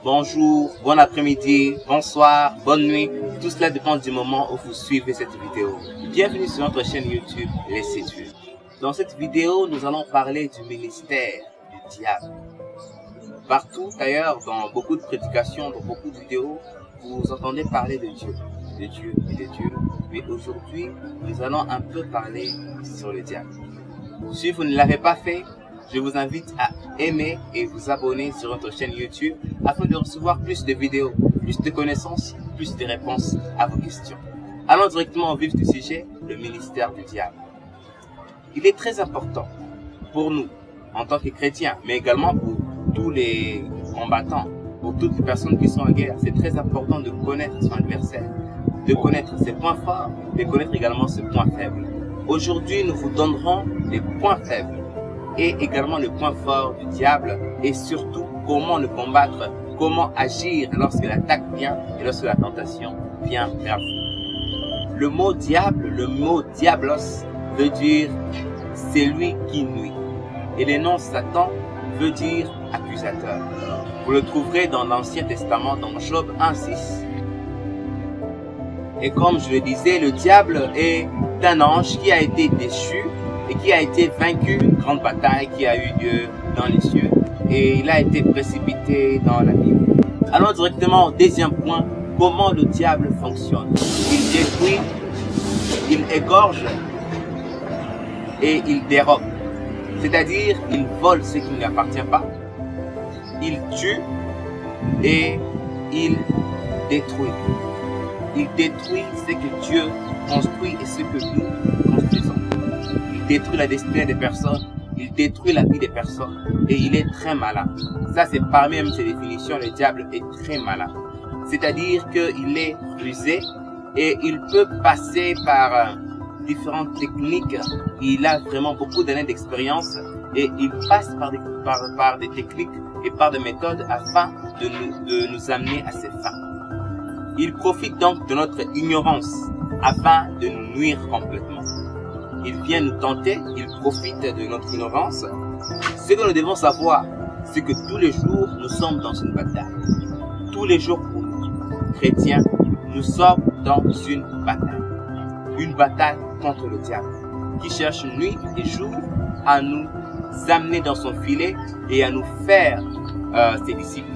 bonjour, bon après-midi, bonsoir, bonne nuit. Tout cela dépend du moment où vous suivez cette vidéo. Bienvenue sur notre chaîne YouTube Les Séduire. Dans cette vidéo, nous allons parler du ministère du diable. Partout d'ailleurs, dans beaucoup de prédications, dans beaucoup de vidéos, vous entendez parler de Dieu et de Dieu. Mais aujourd'hui, nous allons un peu parler sur le diable. Si vous ne l'avez pas fait, je vous invite à aimer et vous abonner sur notre chaîne YouTube afin de recevoir plus de vidéos, plus de connaissances, plus de réponses à vos questions. Allons directement au vif du sujet, le ministère du diable. Il est très important pour nous, en tant que chrétiens, mais également pour tous les combattants, pour toutes les personnes qui sont en guerre. C'est très important de connaître son adversaire, de connaître ses points forts, de connaître également ses points faibles. Aujourd'hui, nous vous donnerons les points faibles et également le point fort du diable et surtout comment le combattre, comment agir lorsque l'attaque vient et lorsque la tentation vient vers vous. Le mot diable, le mot diablos veut dire celui qui nuit et le nom Satan veut dire accusateur. Vous le trouverez dans l'Ancien Testament dans Job 1:6. Et comme je le disais, le diable est un ange qui a été déchu et qui a été vaincu, une grande bataille qui a eu lieu dans les cieux et il a été précipité dans la Bible. Allons directement au deuxième point, comment le diable fonctionne. Il détruit, il égorge et il dérobe. C'est-à-dire, il vole ce qui ne lui appartient pas, il tue et il détruit. Il détruit ce que Dieu construit et ce que nous construisons. Il détruit la destinée des personnes, il détruit la vie des personnes et il est très malin. Ça, c'est parmi même ses définitions, le diable est très malin. C'est-à-dire qu'il est rusé et il peut passer par différentes techniques. Il a vraiment beaucoup d'années d'expérience et il passe par des techniques et par des méthodes afin de nous amener à ses fins. Il profite donc de notre ignorance afin de nous nuire complètement. Il vient nous tenter, il profite de notre ignorance. Ce que nous devons savoir, c'est que tous les jours, nous sommes dans une bataille. Tous les jours pour nous, chrétiens, nous sommes dans une bataille. Une bataille contre le diable, qui cherche nuit et jour à nous amener dans son filet et à nous faire ses disciples.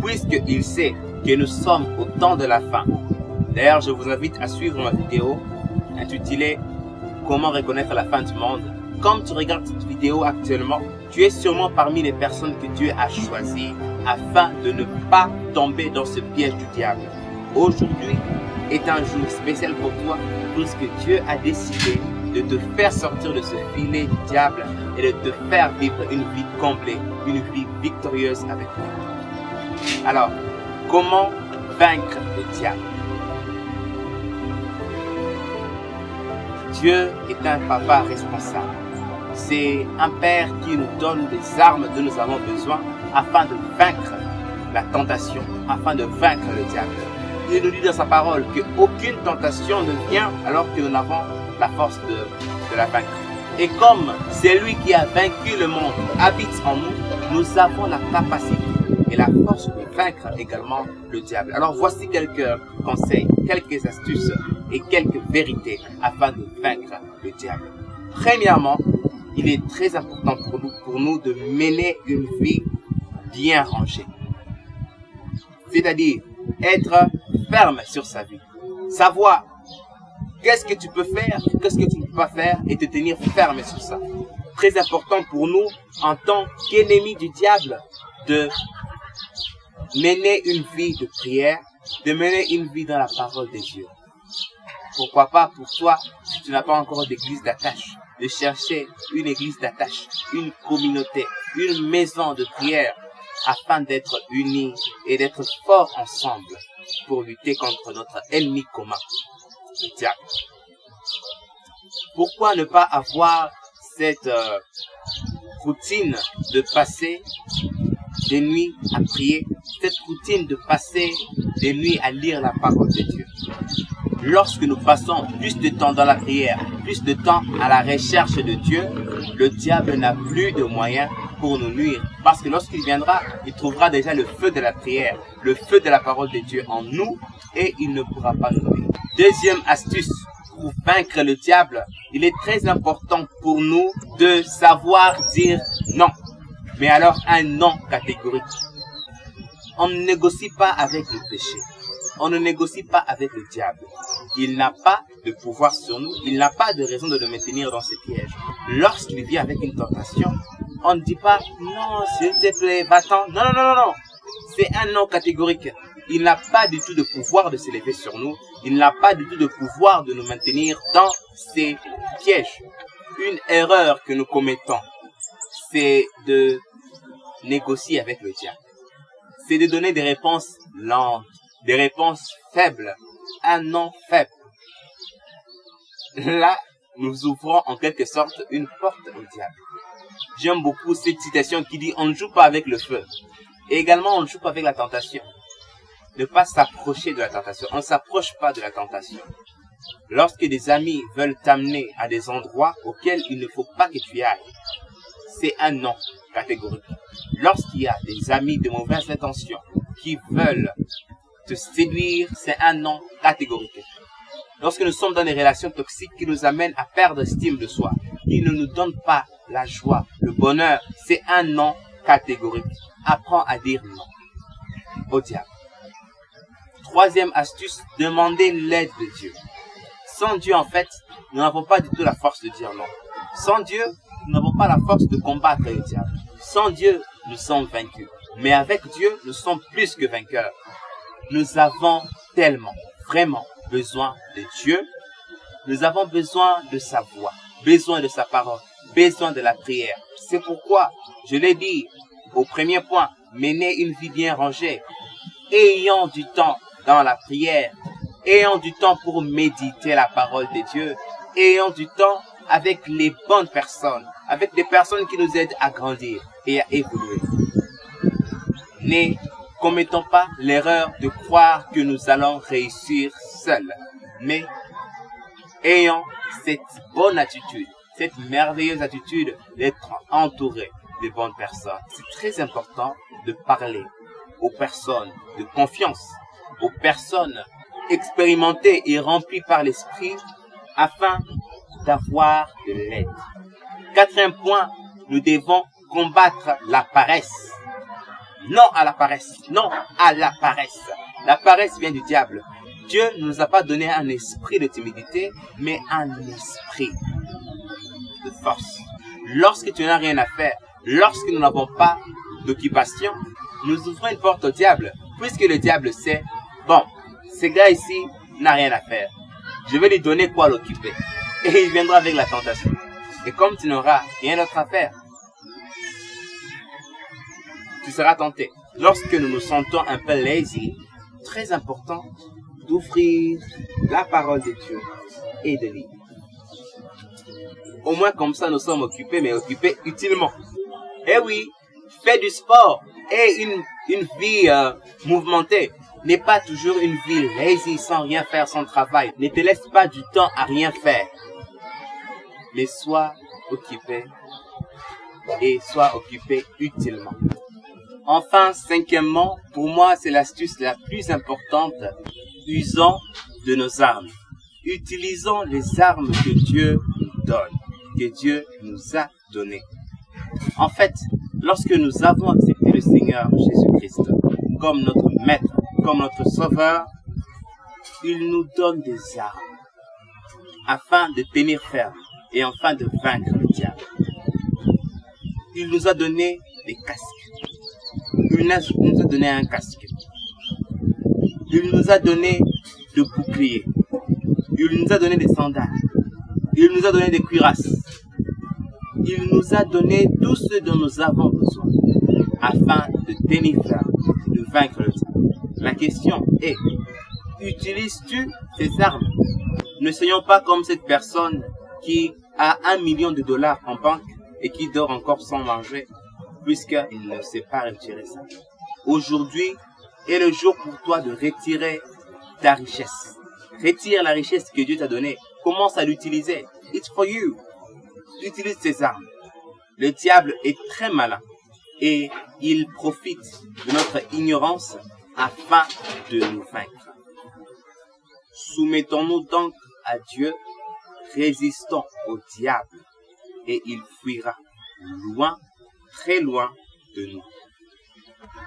Puisqu'il sait que nous sommes au temps de la fin. D'ailleurs, je vous invite à suivre ma vidéo intitulée « Comment reconnaître la fin du monde ». Comme tu regardes cette vidéo actuellement, tu es sûrement parmi les personnes que Dieu a choisies afin de ne pas tomber dans ce piège du diable. Aujourd'hui est un jour spécial pour toi puisque Dieu a décidé de te faire sortir de ce filet du diable et de te faire vivre une vie comblée, une vie victorieuse avec moi. Alors, comment vaincre le diable? Dieu est un papa responsable. C'est un père qui nous donne les armes dont nous avons besoin afin de vaincre la tentation, afin de vaincre le diable. Il nous dit dans sa parole qu'aucune tentation ne vient alors que nous avons la force de la vaincre. Et comme c'est lui qui a vaincu le monde habite en nous, nous avons la capacité et la force de vaincre également le diable. Alors voici quelques conseils, quelques astuces et quelques vérités afin de vaincre le diable. Premièrement, il est très important pour nous de mener une vie bien rangée. C'est-à-dire être ferme sur sa vie. Savoir qu'est-ce que tu peux faire, qu'est-ce que tu ne peux pas faire et te tenir ferme sur ça. Très important pour nous en tant qu'ennemis du diable de mener une vie de prière, de mener une vie dans la parole de Dieu. Pourquoi pas pour toi, si tu n'as pas encore d'église d'attache, de chercher une église d'attache, une communauté, une maison de prière, afin d'être unis et d'être forts ensemble pour lutter contre notre ennemi commun, le diable. Pourquoi ne pas avoir cette routine de passer des nuits à prier, cette routine de passer des nuits à lire la parole de Dieu? Lorsque nous passons plus de temps dans la prière, plus de temps à la recherche de Dieu, le diable n'a plus de moyens pour nous nuire. Parce que lorsqu'il viendra, il trouvera déjà le feu de la prière, le feu de la parole de Dieu en nous et il ne pourra pas nous nuire. Deuxième astuce, pour vaincre le diable, il est très important pour nous de savoir dire non. Mais alors un non catégorique. On ne négocie pas avec le péché. On ne négocie pas avec le diable. Il n'a pas de pouvoir sur nous. Il n'a pas de raison de nous maintenir dans ses pièges. Lorsqu'il vient avec une tentation, on ne dit pas « Non, s'il te plaît, va-t'en ». Non, non, non, non, non. C'est un non catégorique. Il n'a pas du tout de pouvoir de s'élever sur nous. Il n'a pas du tout de pouvoir de nous maintenir dans ses pièges. Une erreur que nous commettons, c'est de négocier avec le diable. C'est de donner des réponses lentes, des réponses faibles, un non faible. Là, nous ouvrons en quelque sorte une porte au diable. J'aime beaucoup cette citation qui dit « On ne joue pas avec le feu ». Et également, on ne joue pas avec la tentation. Ne pas s'approcher de la tentation. On ne s'approche pas de la tentation. Lorsque des amis veulent t'amener à des endroits auxquels il ne faut pas que tu ailles, c'est un non catégorique. Lorsqu'il y a des amis de mauvaise intention qui veulent te séduire, c'est un non catégorique. Lorsque nous sommes dans des relations toxiques qui nous amènent à perdre estime de soi, qui ne nous donnent pas la joie, le bonheur, c'est un non catégorique. Apprends à dire non au diable. Troisième astuce, demander l'aide de Dieu. Sans Dieu, en fait, nous n'avons pas du tout la force de dire non. Sans Dieu, nous n'avons pas la force de combattre le diable. Sans Dieu, nous sommes vaincus. Mais avec Dieu, nous sommes plus que vainqueurs. Nous avons tellement, vraiment besoin de Dieu. Nous avons besoin de sa voix, besoin de sa parole, besoin de la prière. C'est pourquoi, je l'ai dit au premier point, mener une vie bien rangée. Ayons du temps dans la prière. Ayons du temps pour méditer la parole de Dieu. Ayons du temps avec les bonnes personnes, avec des personnes qui nous aident à grandir et à évoluer. Ne commettons pas l'erreur de croire que nous allons réussir seuls, mais ayons cette bonne attitude, cette merveilleuse attitude d'être entouré de bonnes personnes. C'est très important de parler aux personnes de confiance, aux personnes expérimentées et remplies par l'esprit afin d'avoir de l'aide. Quatrième point, nous devons combattre la paresse. Non à la paresse. Non à la paresse. La paresse vient du diable. Dieu ne nous a pas donné un esprit de timidité, mais un esprit de force. Lorsque tu n'as rien à faire, lorsque nous n'avons pas d'occupation, nous ouvrons une porte au diable, puisque le diable sait, bon, ce gars ici n'a rien à faire. Je vais lui donner quoi l'occuper. Et il viendra avec la tentation. Et comme tu n'auras rien d'autre à faire, tu seras tenté. Lorsque nous nous sentons un peu lazy, très important d'ouvrir la parole de Dieu et de lire. Au moins comme ça, nous sommes occupés, mais occupés utilement. Eh oui, fais du sport et une vie mouvementée n'est pas toujours une vie lazy, sans rien faire, sans travail. Ne te laisse pas du temps à rien faire, mais sois occupé et sois occupé utilement. Enfin, cinquièmement, pour moi, c'est l'astuce la plus importante. Usons de nos armes. Utilisons les armes que Dieu nous donne, que Dieu nous a données. En fait, lorsque nous avons accepté le Seigneur Jésus-Christ comme notre Maître, comme notre Sauveur, il nous donne des armes afin de tenir ferme et enfin de vaincre le diable. Il nous a donné des casques. Il nous a donné un casque. Il nous a donné de boucliers. Il nous a donné des sandales. Il nous a donné des cuirasses. Il nous a donné tout ce dont nous avons besoin afin de tenir ferme, de vaincre le diable. La question est, utilises-tu ces armes? Ne soyons pas comme cette personne qui a $1 million en banque et qui dort encore sans manger puisqu'il ne sait pas retirer ça. Aujourd'hui est le jour pour toi de retirer ta richesse. Retire la richesse que Dieu t'a donnée. Commence à l'utiliser. It's for you. Utilise tes armes. Le diable est très malin et il profite de notre ignorance afin de nous vaincre. Soumettons-nous donc à Dieu, résistons au diable et il fuira loin, très loin de nous.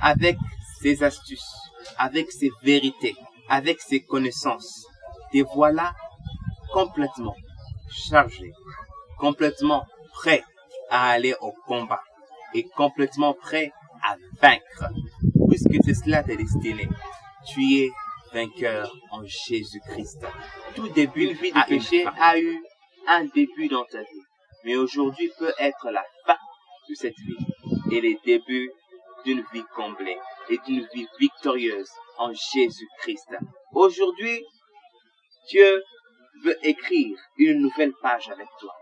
Avec ses astuces, avec ses vérités, avec ses connaissances, te voilà complètement chargé, complètement prêt à aller au combat et complètement prêt à vaincre, puisque c'est cela ta destinée. Tu es vainqueur en Jésus-Christ. Tout début Une vie de péché a eu un début dans ta vie, mais aujourd'hui peut être la fin de cette vie et le début d'une vie comblée et d'une vie victorieuse en Jésus-Christ. Aujourd'hui, Dieu veut écrire une nouvelle page avec toi.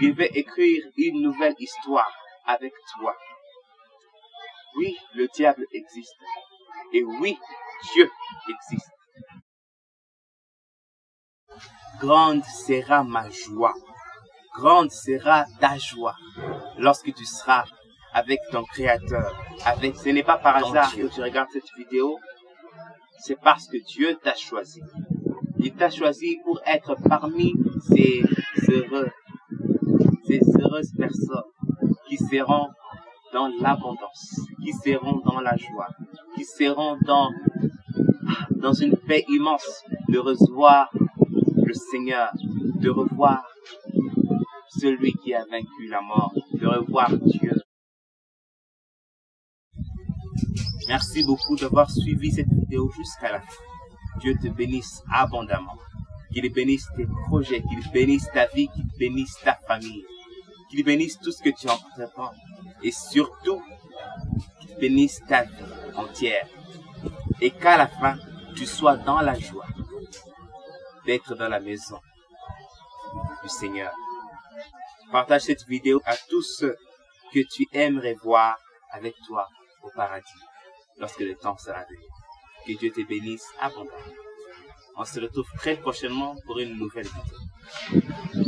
Il veut écrire une nouvelle histoire avec toi. Oui, le diable existe. Et oui, Dieu existe. Grande sera ma joie. Grande sera ta joie lorsque tu seras avec ton Créateur, avec Ce n'est pas par ton hasard Dieu. que tu regardes cette vidéo. C'est parce que Dieu t'a choisi. Il t'a choisi pour être parmi ces heureuses personnes qui seront dans l'abondance, qui seront dans la joie, qui seront dans une paix immense de recevoir le Seigneur, de revoir celui qui a vaincu la mort, de revoir Dieu. Merci beaucoup d'avoir suivi cette vidéo jusqu'à la fin. Dieu te bénisse abondamment. Qu'il bénisse tes projets, qu'il bénisse ta vie, qu'il bénisse ta famille, qu'il bénisse tout ce que tu entreprends. Et surtout, qu'il bénisse ta vie entière. Et qu'à la fin, tu sois dans la joie d'être dans la maison du Seigneur. Partage cette vidéo à tous ceux que tu aimerais voir avec toi au paradis lorsque le temps sera venu. Que Dieu te bénisse abondamment. On se retrouve très prochainement pour une nouvelle vidéo.